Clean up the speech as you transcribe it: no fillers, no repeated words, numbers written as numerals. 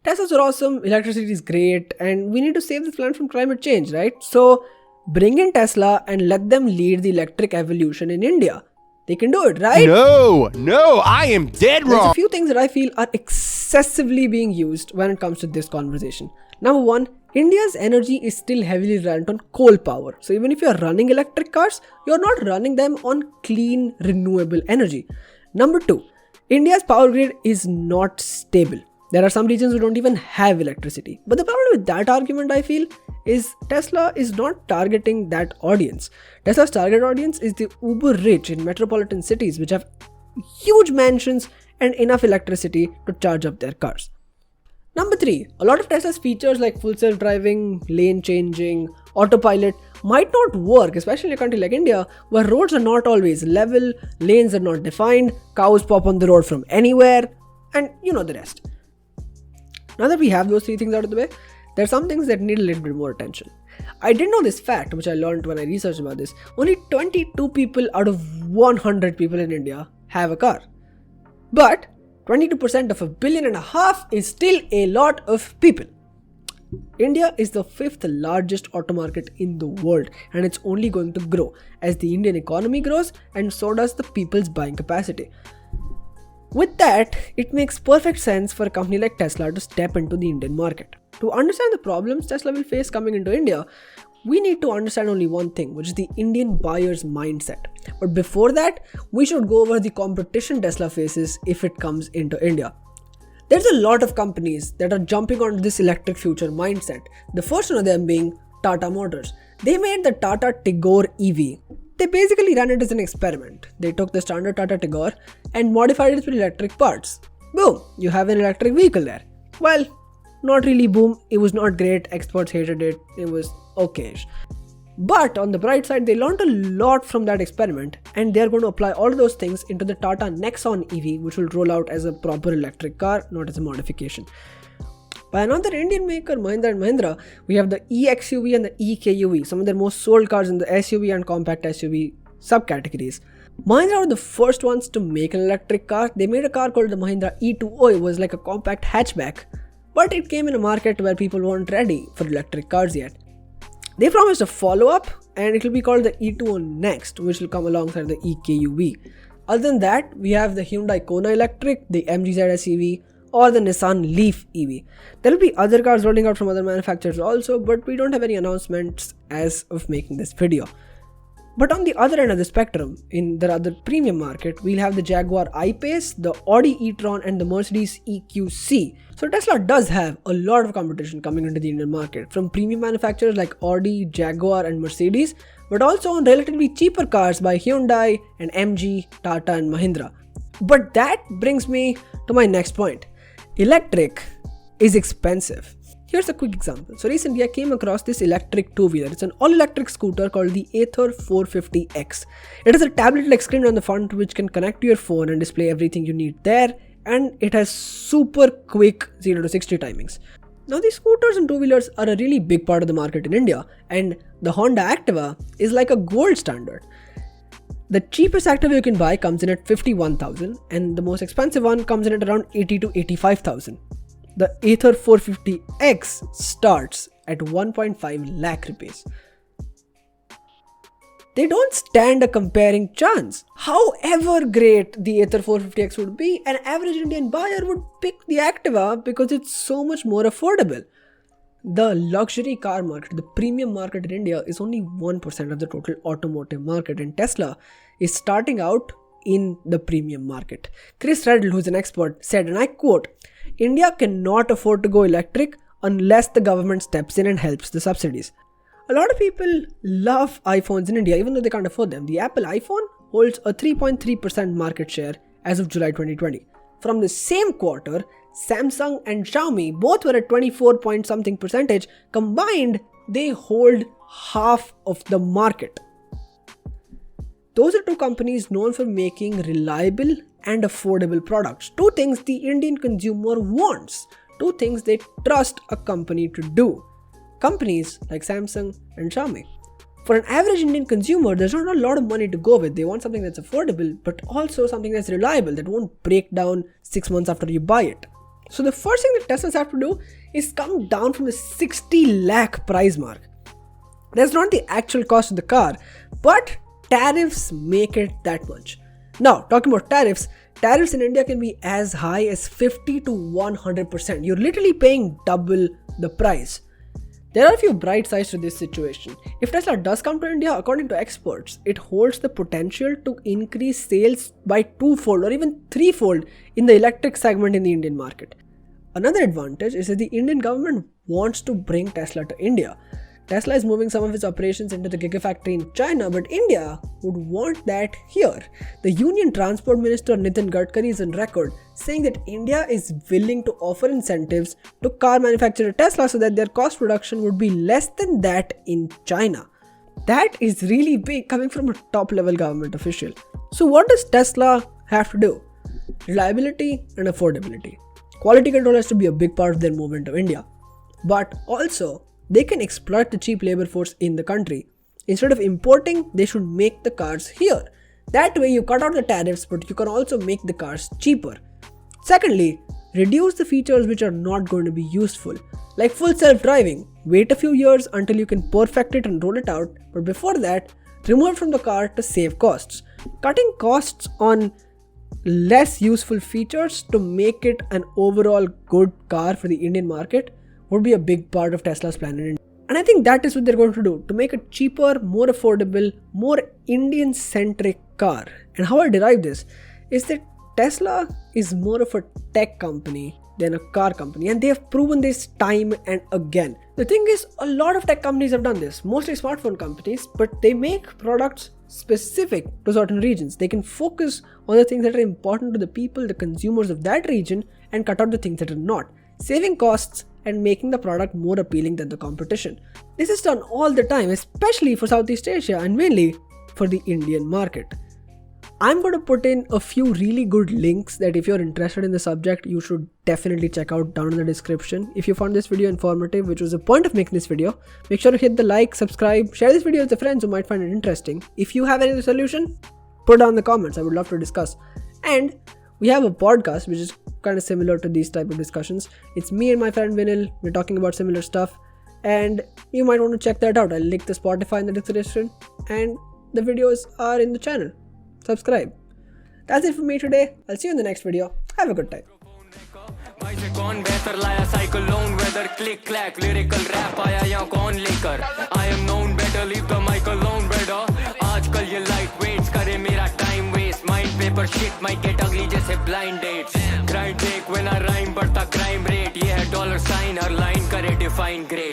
Teslas are awesome, electricity is great, and we need to save this planet from climate change, right? So bring in Tesla and let them lead the electric evolution in India. They can do it, right? No, I am dead There's wrong. a few things that I feel are excessively being used when it comes to this conversation. Number one, India's energy is still heavily reliant on coal power. So even if you're running electric cars, you're not running them on clean, renewable energy. Number two, India's power grid is not stable. There are some regions who don't even have electricity. But the problem with that argument, I feel, is Tesla is not targeting that audience. Tesla's target audience is the uber rich in metropolitan cities which have huge mansions and enough electricity to charge up their cars. Number three, a lot of Tesla's features like full self-driving, lane changing, autopilot might not work, especially in a country like India where roads are not always level, lanes are not defined, cows pop on the road from anywhere, and you know the rest. Now that we have those three things out of the way, there are some things that need a little bit more attention. I didn't know this fact, which I learned when I researched about this. Only 22 people out of 100 people in India have a car. But 22% of 1.5 billion is still a lot of people. India is the 5th largest auto market in the world, and it's only going to grow as the Indian economy grows, and so does the people's buying capacity. With that, it makes perfect sense for a company like Tesla to step into the Indian market. To understand the problems Tesla will face coming into India, we need to understand only one thing, which is the Indian buyer's mindset. But before that, we should go over the competition Tesla faces if it comes into India. There's a lot of companies that are jumping onto this electric future mindset. The first one of them being Tata Motors. They made the Tata Tigor EV. They basically ran it as an experiment. They took the standard Tata Tigor and modified it with electric parts. Boom, you have an electric vehicle there. Well, not really boom, it was not great, experts hated it, it was okayish. But on the bright side, they learned a lot from that experiment, and they're going to apply all those things into the Tata Nexon EV, which will roll out as a proper electric car, not as a modification. By another Indian maker, Mahindra & Mahindra, we have the eXUV and the eKUV, some of their most sold cars in the SUV and compact SUV subcategories. Mahindra were the first ones to make an electric car. They made a car called the Mahindra E20. It was like a compact hatchback, but it came in a market where people weren't ready for electric cars yet. They promised a follow-up, and it will be called the E20 Next, which will come alongside the eKUV. Other than that, we have the Hyundai Kona Electric, the MG ZS EV, or the Nissan Leaf EV. There will be other cars rolling out from other manufacturers also, but we don't have any announcements as of making this video. But on the other end of the spectrum, in the other premium market, we'll have the Jaguar I-Pace, the Audi e-tron, and the Mercedes EQC. So Tesla does have a lot of competition coming into the Indian market from premium manufacturers like Audi, Jaguar, and Mercedes, but also on relatively cheaper cars by Hyundai and MG, Tata, and Mahindra. But that brings me to my next point. Electric is expensive. Here's a quick example. So recently I came across this electric two-wheeler. It's an all-electric scooter called the Ather 450X. It has a tablet-like screen on the front which can connect to your phone and display everything you need there, and it has super quick 0 to 60 timings. Now these scooters and two-wheelers are a really big part of the market in India, and the Honda Activa is like a gold standard. The cheapest Activa you can buy comes in at 51,000, and the most expensive one comes in at around 80 to 85,000. The Ather 450X starts at 1.5 lakh rupees. They don't stand a comparing chance. However great the Ather 450X would be, an average Indian buyer would pick the Activa because it's so much more affordable. The luxury car market, the premium market in India, is only 1% of the total automotive market, and Tesla is starting out in the premium market. Chris Reddle, who's an expert, said, and I quote, "India cannot afford to go electric unless the government steps in and helps the subsidies." A lot of people love iPhones in India even though they can't afford them. The Apple iPhone holds a 3.3% market share as of July 2020. From the same quarter, Samsung and Xiaomi both were at 24 point something percentage. Combined, they hold half of the market. Those are two companies known for making reliable and affordable products. Two things the Indian consumer wants. Two things they trust a company to do. Companies like Samsung and Xiaomi. For an average Indian consumer, there's not a lot of money to go with. They want something that's affordable, but also something that's reliable, that won't break down 6 months after you buy it. So the first thing that Teslas have to do is come down from the 60 lakh price mark. That's not the actual cost of the car, but tariffs make it that much. Now, talking about tariffs in India can be as high as 50 to 100%. You're literally paying double the price. There are a few bright sides to this situation. If Tesla does come to India, according to experts, it holds the potential to increase sales by twofold or even threefold in the electric segment in the Indian market. Another advantage is that the Indian government wants to bring Tesla to India. Tesla is moving some of its operations into the Gigafactory in China, but India would want that here. The Union Transport Minister Nitin Gadkari is on record saying that India is willing to offer incentives to car manufacturer Tesla so that their cost reduction would be less than that in China. That is really big coming from a top level government official. So what does Tesla have to do? Reliability and affordability. Quality control has to be a big part of their movement to India. But also, they can exploit the cheap labor force in the country. Instead of importing, they should make the cars here. That way you cut out the tariffs, but you can also make the cars cheaper. Secondly, reduce the features which are not going to be useful, like full self-driving. Wait a few years until you can perfect it and roll it out, but before that, remove it from the car to save costs. Cutting costs on less useful features to make it an overall good car for the Indian market would be a big part of Tesla's plan in India. And I think that is what they're going to do, to make a cheaper, more affordable, more Indian-centric car. And how I derive this is that Tesla is more of a tech company than a car company, and they have proven this time and again. The thing is, a lot of tech companies have done this, mostly smartphone companies, but they make products specific to certain regions. They can focus on the things that are important to the people, the consumers of that region, and cut out the things that are not, saving costs and making the product more appealing than the competition. This is done all the time, especially for Southeast Asia and mainly for the Indian market. I'm going to put in a few really good links that if you're interested in the subject, you should definitely check out down in the description. If you found this video informative, which was the point of making this video, make sure to hit the like, subscribe, share this video with your friends who might find it interesting. If you have any solution, put down in the comments. I would love to discuss. And we have a podcast which is kind of similar to these type of discussions. It's me and my friend Vinil. We're talking about similar stuff, and you might want to check that out. I'll link the Spotify in the description, and the videos are in the channel. Subscribe. That's it for me today. I'll see you in the next video. Have a good time. भाई से कौन बेहतर लाया cyclone weather click clack lyrical rap आया यहाँ कौन लेकर I am known better leave the mic alone better आजकल ये लाइट वेट्स करे मेरा time waste mind paper shit might get ugly जैसे blind dates grind take when I rhyme बढ़ता क्राइम रेट ये है डॉलर साइन हर लाइन करे डिफाइन ग्रेड